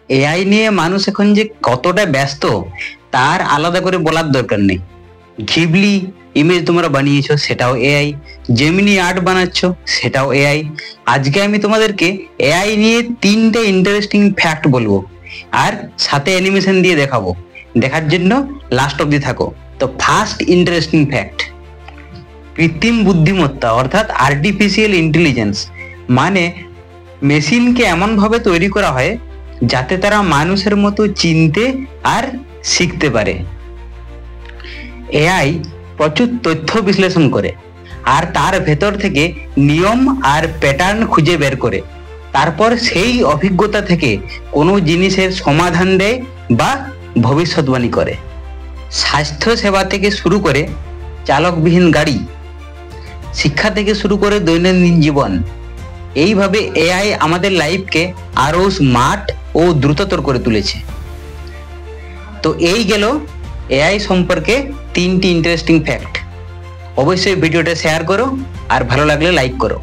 AI নিয়ে মানুষ এখন যে কতটা ব্যস্ত তার আলাদা করে বলার দরকার নেই। ঘিবলি ইমেজ তোমরা বানিয়েছো, সেটাও এআই। জেমিনি আর্ট বানাচ্ছ, সেটাও এআই। আজকে আমি তোমাদেরকে এআই নিয়ে 3টে ইন্টারেস্টিং ফ্যাক্ট বলবো, আর সাথে অ্যানিমেশন দিয়ে দেখাবো। দেখার জন্য লাস্ট অবধি থাকো। তো ফার্স্ট ইন্টারেস্টিং ফ্যাক্ট, কৃত্রিম বুদ্ধিমত্তা অর্থাৎ আর্টিফিশিয়াল ইন্টেলিজেন্স মানে মেশিনকে এমনভাবে তৈরি করা হয় যাতে তারা মানুষের মতো চিনতে আর শিখতে পারে। এআই প্রচুর তথ্য বিশ্লেষণ করে আর তার ভেতর থেকে নিয়ম আর প্যাটার্ন খুঁজে বের করে, তারপর সেই অভিজ্ঞতা থেকে কোনো জিনিসের সমাধান দেয় বা ভবিষ্যৎবাণী করে। স্বাস্থ্য সেবা থেকে শুরু করে চালকবিহীন গাড়ি, শিক্ষা থেকে শুরু করে দৈনন্দিন জীবন, এইভাবে এআই আমাদের লাইফকে আরো স্মার্ট ও দ্রুততর করে তুলেছে। তো এই গেল এআই সম্পর্কে 3টি ইন্টারেস্টিং ফ্যাক্ট। অবশ্যই ভিডিওটা শেয়ার করো আর ভালো লাগলে লাইক করো।